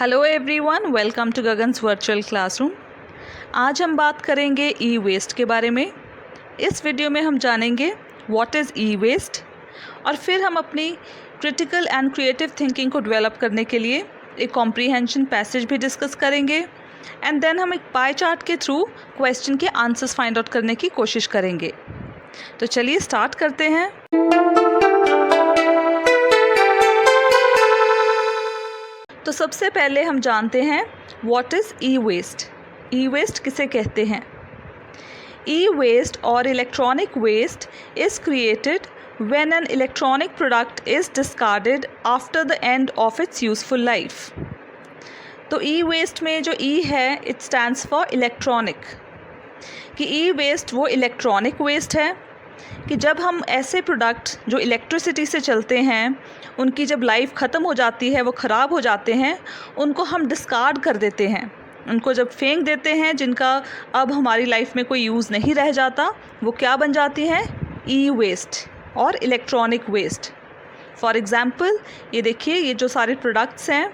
Hello everyone, welcome to Gagan's virtual classroom. आज हम बात करेंगे ई वेस्ट के बारे में। इस वीडियो में हम जानेंगे व्हाट इज़ ई वेस्ट और फिर हम अपनी क्रिटिकल एंड क्रिएटिव थिंकिंग को डेवलप करने के लिए एक कॉम्प्रीहेंशन पैसेज भी डिस्कस करेंगे एंड देन हम एक पाई चार्ट के थ्रू क्वेश्चन के आंसर्स फाइंड आउट करने की कोशिश करेंगे। तो चलिए स्टार्ट करते हैं। तो सबसे पहले हम जानते हैं what is e waste. E waste किसे कहते हैं? E waste or electronic waste is created when an electronic product is discarded after the end of its useful life. तो ई वेस्ट में जो ई है इट स्टैंड्स फॉर इलेक्ट्रॉनिक, कि ई waste वो electronic waste है कि जब हम ऐसे प्रोडक्ट जो इलेक्ट्रिसिटी से चलते हैं उनकी जब लाइफ ख़त्म हो जाती है, वो ख़राब हो जाते हैं, उनको हम डिस्कार्ड कर देते हैं, उनको जब फेंक देते हैं, जिनका अब हमारी लाइफ में कोई यूज़ नहीं रह जाता, वो क्या बन जाती हैं? E waste or electronic waste. For example ये देखिए, ये जो सारे प्रोडक्ट्स हैं,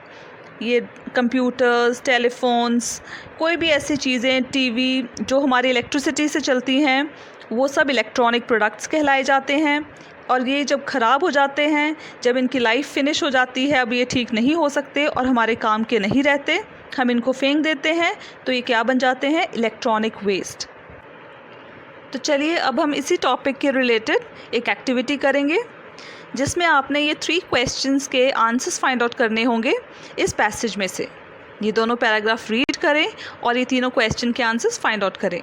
ये कंप्यूटर्स, टेलीफोन्स, कोई भी ऐसी चीज़ें, टीवी जो हमारी इलेक्ट्रिसिटी से चलती हैं, वो सब इलेक्ट्रॉनिक प्रोडक्ट्स कहलाए जाते हैं। और ये जब ख़राब हो जाते हैं, जब इनकी लाइफ फिनिश हो जाती है, अब ये ठीक नहीं हो सकते और हमारे काम के नहीं रहते, हम इनको फेंक देते हैं, तो ये क्या बन जाते हैं? Electronic waste. तो चलिए अब हम इसी टॉपिक के रिलेटेड एक एक्टिविटी करेंगे जिसमें आपने ये 3 क्वेश्चंस के आंसर्स फाइंड आउट करने होंगे इस पैसेज में से। ये दोनों पैराग्राफ रीड करें और ये तीनों क्वेश्चन के आंसर्स फाइंड आउट करें।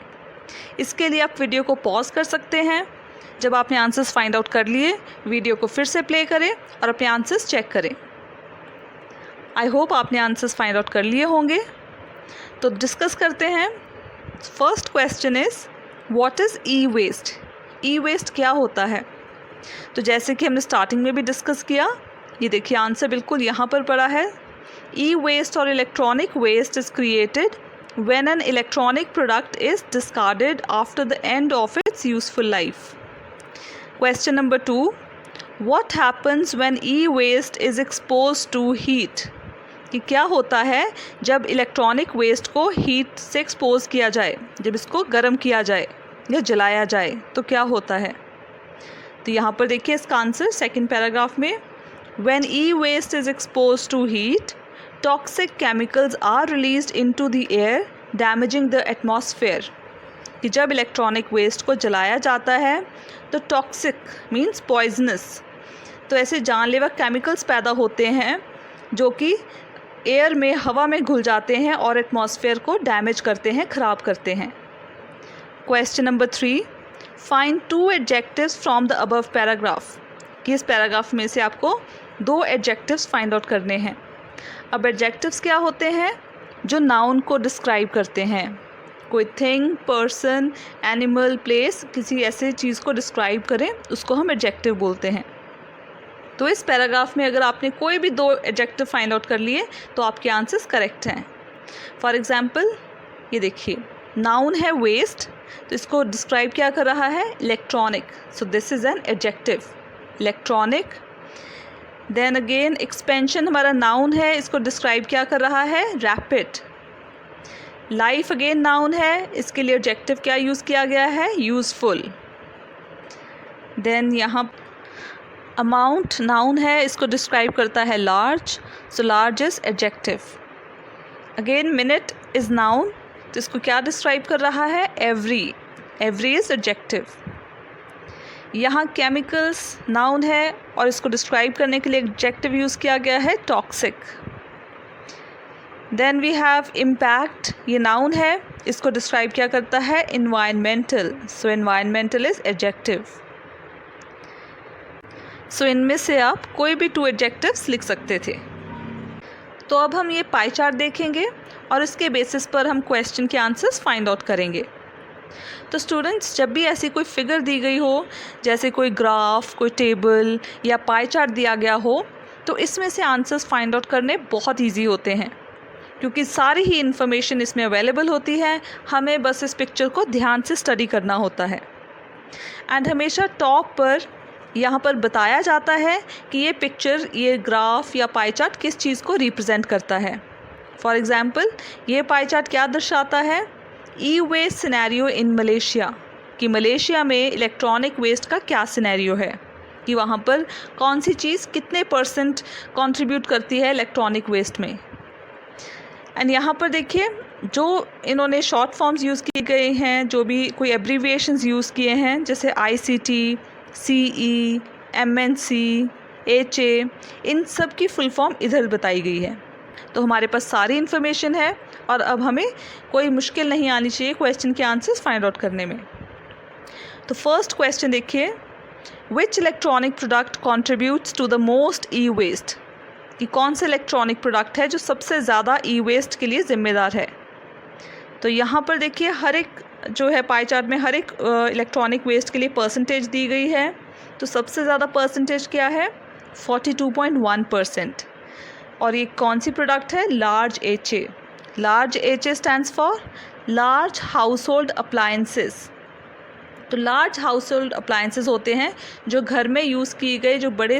इसके लिए आप वीडियो को पॉज कर सकते हैं। जब आपने आंसर्स फाइंड आउट कर लिए, वीडियो को फिर से प्ले करें और अपने आंसर्स चेक करें। आई होप आपने आंसर्स फाइंड आउट कर लिए होंगे। तो डिस्कस करते हैं। First question is what is e waste. E waste क्या होता है? तो जैसे कि हमने स्टार्टिंग में भी डिस्कस किया, ये देखिए आंसर बिल्कुल यहाँ पर पड़ा है। E waste or electronic waste is created when an electronic product is discarded after the end of its useful life. Question number 2, what happens when e-waste is exposed to heat? कि क्या होता है जब इलेक्ट्रॉनिक वेस्ट को heat से expose किया जाए, जब इसको गर्म किया जाए या जलाया जाए, तो क्या होता है? तो यहाँ पर देखिए इसका आंसर सेकंड पैराग्राफ में, when e-waste is exposed to heat, toxic chemicals are released into the air damaging the atmosphere। कि जब इलेक्ट्रॉनिक वेस्ट को जलाया जाता है तो टॉक्सिक मींस पॉइजनस, तो ऐसे जानलेवा केमिकल्स पैदा होते हैं जो कि एयर में, हवा में घुल जाते हैं और एटमॉस्फेयर को डैमेज करते हैं, ख़राब करते हैं। Question number 3, find 2 adjectives from the above paragraph. कि इस पैराग्राफ में से आपको 2 एडजेक्टिव्स फाइंड आउट करने हैं। अब एडजेक्टिव्स क्या होते हैं? जो नाउन को डिस्क्राइब करते हैं, कोई थिंग, पर्सन, एनिमल, प्लेस, किसी ऐसे चीज़ को डिस्क्राइब करें, उसको हम एडजेक्टिव बोलते हैं। तो इस पैराग्राफ में अगर आपने कोई भी 2 एडजेक्टिव फाइंड आउट कर लिए तो आपके आंसर्स करेक्ट हैं। फॉर एग्जांपल ये देखिए, नाउन है वेस्ट, तो इसको डिस्क्राइब क्या कर रहा है? Electronic, so this is an adjective, electronic. Then again expansion हमारा नाउन है, इसको डिस्क्राइब क्या कर रहा है? रैपिड। लाइफ अगेन नाउन है, इसके लिए एडजेक्टिव क्या यूज़ किया गया है? यूज़फुल। देन यहाँ अमाउंट नाउन है, इसको डिस्क्राइब करता है large, so large is adjective. Again minute is noun, तो इसको क्या डिस्क्राइब कर रहा है? Every, every is adjective. यहाँ केमिकल्स नाउन है और इसको डिस्क्राइब करने के लिए एडजेक्टिव यूज़ किया गया है toxic. Then we have impact, ये नाउन है, इसको डिस्क्राइब क्या करता है? Environmental, so environmental is adjective. सो इनमें से आप कोई भी 2 एडजेक्टिव्स लिख सकते थे। तो अब हम ये पाई चार्ट देखेंगे और इसके बेसिस पर हम क्वेश्चन के आंसर्स फाइंड आउट करेंगे। तो स्टूडेंट्स, जब भी ऐसी कोई फिगर दी गई हो, जैसे कोई ग्राफ, कोई टेबल या पाई चार्ट दिया गया हो, तो इसमें से आंसर्स फाइंड आउट करने बहुत इजी होते हैं क्योंकि सारी ही इन्फॉर्मेशन इसमें अवेलेबल होती है। हमें बस इस पिक्चर को ध्यान से स्टडी करना होता है। एंड हमेशा टॉप पर यहाँ पर बताया जाता है कि ये पिक्चर, ये ग्राफ या पाई चार्ट किस चीज़ को रिप्रेजेंट करता है। फॉर एग्ज़ाम्पल ये पाई चार्ट क्या दर्शाता है, e waste scenario in Malaysia, कि मलेशिया में इलेक्ट्रॉनिक वेस्ट का क्या सिनेरियो है, कि वहाँ पर कौन सी चीज़ कितने % कंट्रीब्यूट करती है इलेक्ट्रॉनिक वेस्ट में। एंड यहाँ पर देखिए जो इन्होंने शॉर्ट फॉर्म्स यूज़ किए गए हैं, जो भी कोई एब्रीविएशंस यूज़ किए हैं, जैसे ICT, CE, MNC, HA, इन सब की फुल फॉर्म इधर बताई गई है। तो हमारे पास सारी इन्फॉर्मेशन है और अब हमें कोई मुश्किल नहीं आनी चाहिए क्वेश्चन के आंसर्स फाइंड आउट करने में। तो फर्स्ट क्वेश्चन देखिए, which electronic product contributes to the most e waste, कि कौन से इलेक्ट्रॉनिक प्रोडक्ट है जो सबसे ज़्यादा ई वेस्ट के लिए ज़िम्मेदार है। तो यहाँ पर देखिए हर एक जो है पाई चार्ट में हर एक इलेक्ट्रॉनिक वेस्ट के लिए परसेंटेज दी गई है। तो सबसे ज़्यादा परसेंटेज क्या है, 42.1%। और ये कौन सी प्रोडक्ट है, large HA। Large HA stands for large household appliances. तो लार्ज हाउस होल्ड अप्लायंसेस होते हैं जो घर में यूज़ किए गए जो बड़े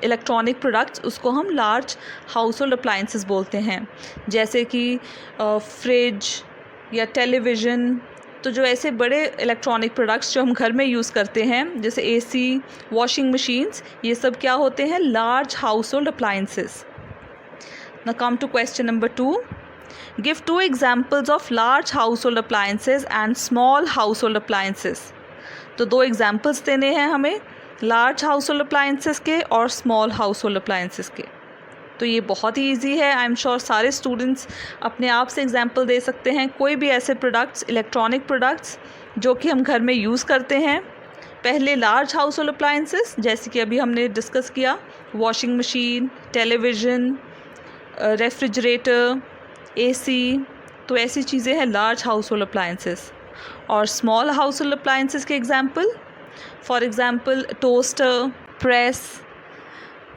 इलेक्ट्रॉनिक प्रोडक्ट्स, उसको हम लार्ज हाउस होल्ड अप्लायंसेस बोलते हैं, जैसे कि फ्रिज या टेलीविज़न। तो जो ऐसे बड़े इलेक्ट्रॉनिक प्रोडक्ट्स जो हम घर में यूज़ करते हैं, जैसे AC, वॉशिंग मशीन्स, ये सब क्या होते हैं, large household appliances. Now come to question number 2, give 2 examples of large household appliances and small household appliances. तो 2 एग्जाम्पल्स देने हैं हमें लार्ज हाउस होल्ड अप्लायंसेस के और स्मॉल हाउस होल्ड अप्लायंसेस के। तो ये बहुत ही ईजी है, आई एम श्योर सारे स्टूडेंट्स अपने आप से एग्जाम्पल दे सकते हैं। कोई भी ऐसे प्रोडक्ट्स, इलेक्ट्रॉनिक प्रोडक्ट्स जो कि हम घर में यूज़ करते हैं। पहले लार्ज हाउस होल्ड अप्लायंसेस, जैसे कि अभी हमने डिस्कस किया, washing machine, television, refrigerator, AC, तो ऐसी चीज़ें हैं लार्ज हाउस होल्ड अप्लायंसेस। और स्मॉल हाउस होल्ड अप्लायंसेस के example, for example toaster, press,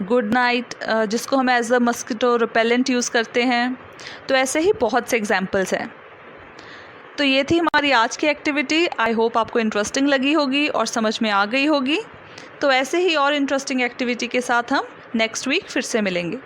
good night, जिसको हम as a mosquito repellent use करते हैं। तो ऐसे ही बहुत से एग्जाम्पल्स हैं। तो ये थी हमारी आज की एक्टिविटी। आई होप आपको इंटरेस्टिंग लगी होगी और समझ में आ गई होगी। तो ऐसे ही और इंटरेस्टिंग एक्टिविटी के साथ हम नेक्स्ट वीक फिर से मिलेंगे।